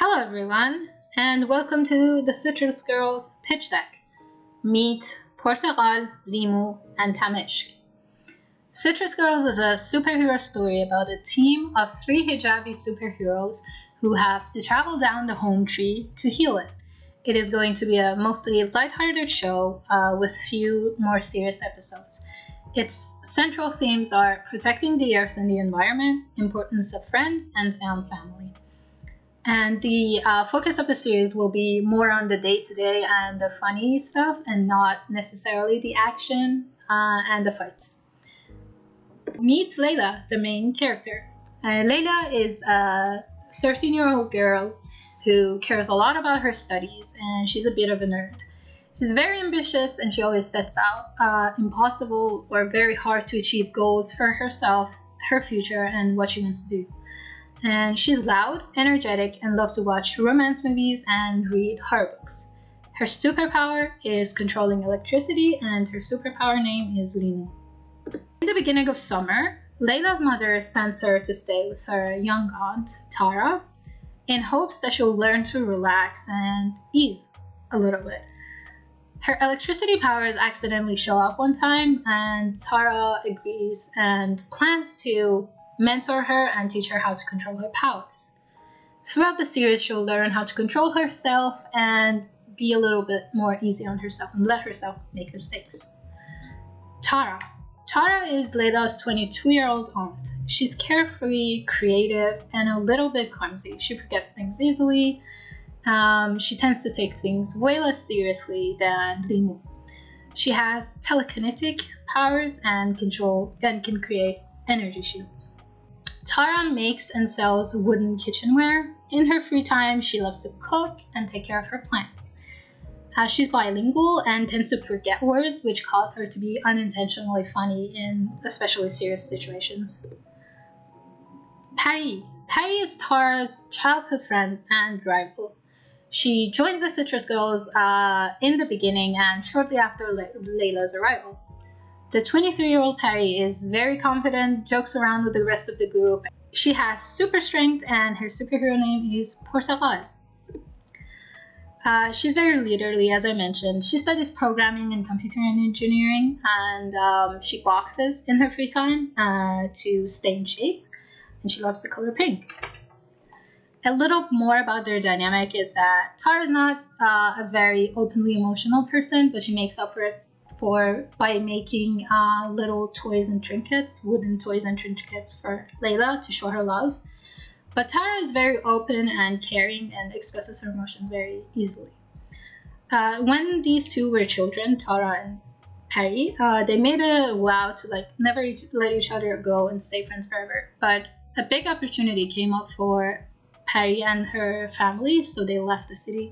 Hello everyone, and welcome to the Citrus Girls pitch deck. Meet Porteghal, Limu and Tameshk. Citrus Girls is a superhero story about a team of 3 hijabi superheroes who have to travel down the home tree to heal it. It is going to be a mostly lighthearted show with few more serious episodes. Its central themes are protecting the earth and the environment, importance of friends, and found family. And the focus of the series will be more on the day-to-day and the funny stuff and not necessarily the action and the fights. Meet Layla, the main character. Layla is a 13-year-old girl who cares a lot about her studies, and she's a bit of a nerd. She's very ambitious, and she always sets out impossible or very hard to achieve goals for herself, her future, and what she wants to do. And she's loud, energetic, and loves to watch romance movies and read horror books. Her superpower is controlling electricity, and her superpower name is Limu. In the beginning of summer, Layla's mother sends her to stay with her young aunt, Tara, in hopes that she'll learn to relax and ease a little bit. Her electricity powers accidentally show up one time, and Tara agrees and plans to mentor her and teach her how to control her powers. Throughout the series, she'll learn how to control herself and be a little bit more easy on herself and let herself make mistakes. Tara is Layla's 22-year-old aunt. She's carefree, creative, and a little bit clumsy. She forgets things easily. She tends to take things way less seriously than Limu. She has telekinetic powers and can create energy shields. Tara makes and sells wooden kitchenware. In her free time, she loves to cook and take care of her plants. She's bilingual and tends to forget words, which cause her to be unintentionally funny in especially serious situations. Pari is Tara's childhood friend and rival. She joins the Citrus Girls in the beginning and shortly after Layla's arrival. The 23-year-old Pari is very confident, jokes around with the rest of the group. She has super strength, and her superhero name is Porteghal. She's very leaderly, as I mentioned. She studies programming and computer engineering, and she boxes in her free time to stay in shape, and she loves the color pink. A little more about their dynamic is that Tara is not a very openly emotional person, but she makes up for it by making little toys and trinkets, wooden toys and trinkets for Layla to show her love. But Tara is very open and caring and expresses her emotions very easily. When these two were children, Tara and Pari, they made a vow to never let each other go and stay friends forever. But a big opportunity came up for Pari and her family, so they left the city,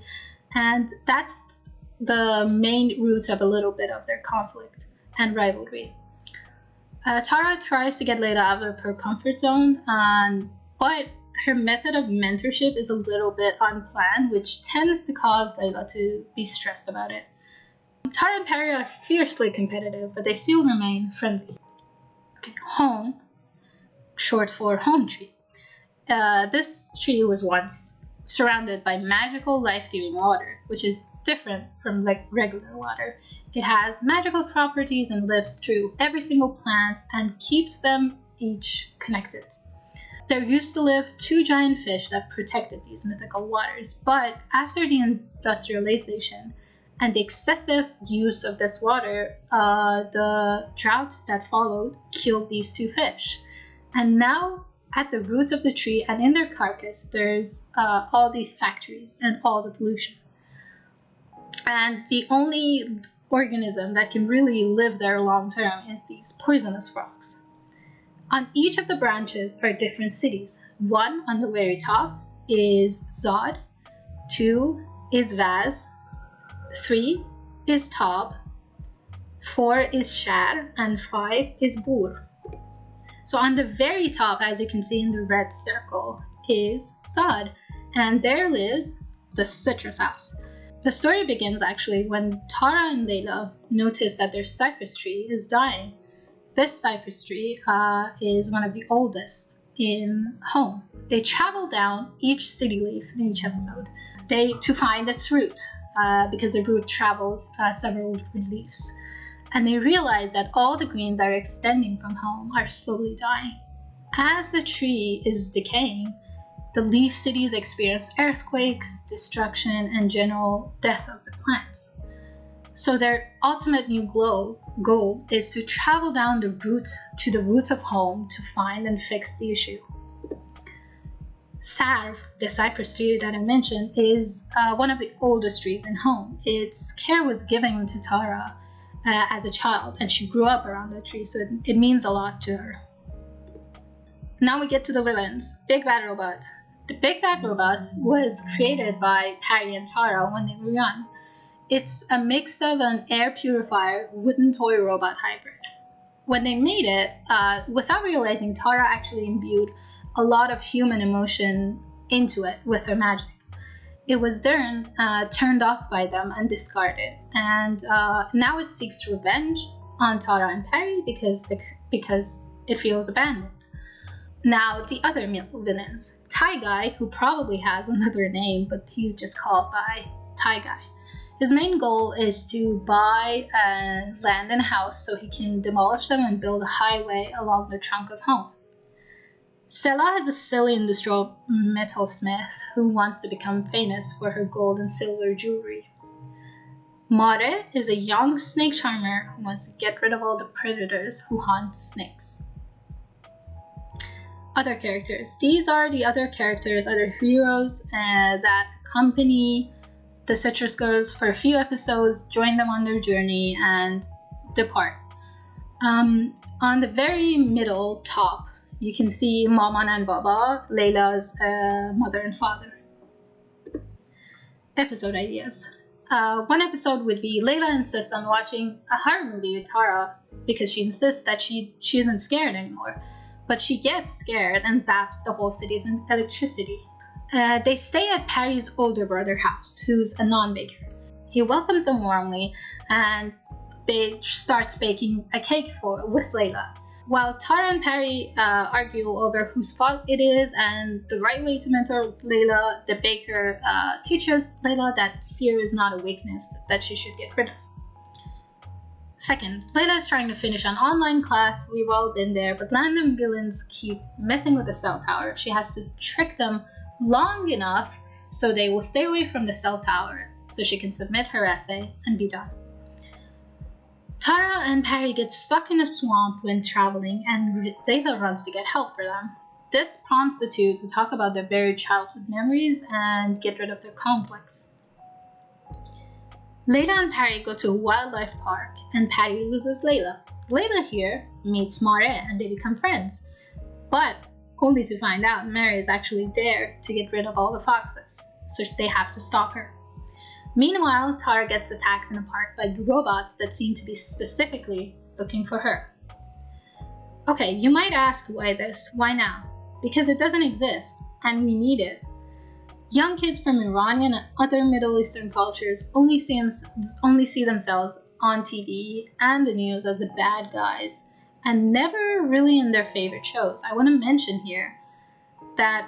and that's the main root of a little bit of their conflict and rivalry. Tara tries to get Layla out of her comfort zone, but her method of mentorship is a little bit unplanned, which tends to cause Layla to be stressed about it. Tara and Pari are fiercely competitive, but they still remain friendly. Home, short for home tree. This tree was once surrounded by magical life-giving water, which is different from regular water. It has magical properties and lives through every single plant and keeps them each connected. There used to live 2 giant fish that protected these mythical waters, but after the industrialization and the excessive use of this water, the drought that followed killed these 2 fish. And now, at the roots of the tree and in their carcass, there's all these factories and all the pollution. And the only organism that can really live there long term is these poisonous frogs. On each of the branches are different cities. 1 on the very top is Zod, 2 is Vaz, 3 is Tab, 4 is Shar, and 5 is Bur. So on the very top, as you can see in the red circle, is Zod, and there lives the citrus house. The story begins actually when Tara and Layla notice that their cypress tree is dying. This cypress tree is one of the oldest in Home. They travel down each city leaf in each episode to find its route, because the route travels several leaves. And they realize that all the greens that are extending from Home are slowly dying. As the tree is decaying, the leaf cities experience earthquakes, destruction, and general death of the plants. So their ultimate new goal is to travel down the route to the root of Home to find and fix the issue. Sarv, the cypress tree that I mentioned, is one of the oldest trees in Home. Its care was given to Tara as a child, and she grew up around that tree, so it means a lot to her. Now we get to the villains. Big Bad Robot. The Big Bad Robot was created by Perry and Tara when they were young. It's a mix of an air purifier wooden toy robot hybrid. When they made it, without realizing, Tara actually imbued a lot of human emotion into it with her magic. It was then turned off by them and discarded, and now it seeks revenge on Tara and Perry because it feels abandoned. Now the other villains. Tie Guy, who probably has another name, but he's just called by Tie Guy. His main goal is to buy land and a house so he can demolish them and build a highway along the trunk of Home. Sela is a silly industrial metalsmith who wants to become famous for her gold and silver jewelry. Mare is a young snake charmer who wants to get rid of all the predators who hunt snakes. Other characters. These are the other characters, other heroes that accompany the Citrus Girls for a few episodes, join them on their journey, and depart. On the very middle top, you can see Maman and Baba, Layla's mother and father. Episode ideas. One episode would be Layla insists on watching a horror movie with Tara because she insists that she isn't scared anymore. But she gets scared and zaps the whole city's electricity. They stay at Perry's older brother's house, who's a non-baker. He welcomes them warmly and starts baking a cake with Layla. While Tara and Perry argue over whose fault it is and the right way to mentor Layla, the baker teaches Layla that fear is not a weakness that she should get rid of. Second, Layla is trying to finish an online class. We've all been there, but random villains keep messing with the cell tower. She has to trick them long enough so they will stay away from the cell tower so she can submit her essay and be done. Tara and Perry get stuck in a swamp when traveling, and Layla runs to get help for them. This prompts the two to talk about their buried childhood memories and get rid of their conflicts. Layla and Perry go to a wildlife park, and Perry loses Layla. Layla here meets Mare, and they become friends, but only to find out Mare is actually there to get rid of all the foxes, so they have to stop her. Meanwhile, Tara gets attacked in the park by robots that seem to be specifically looking for her. Okay, you might ask why this? Why now? Because it doesn't exist, and we need it. Young kids from Iranian and other Middle Eastern cultures only see themselves on TV and the news as the bad guys, and never really in their favorite shows. I want to mention here that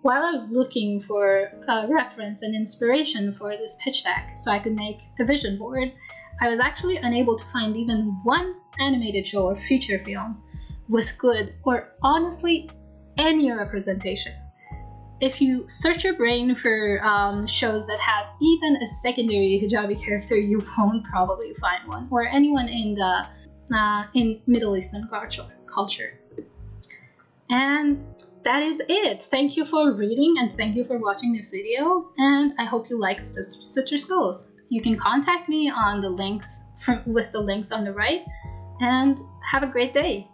while I was looking for reference and inspiration for this pitch deck so I could make a vision board, I was actually unable to find even one animated show or feature film with good or honestly any representation. If you search your brain for shows that have even a secondary hijabi character, you won't probably find one, or anyone in Middle Eastern culture. And that is it. Thank you for reading and thank you for watching this video, and I hope you like Citrus Girls. You can contact me on the links with the links on the right, and have a great day.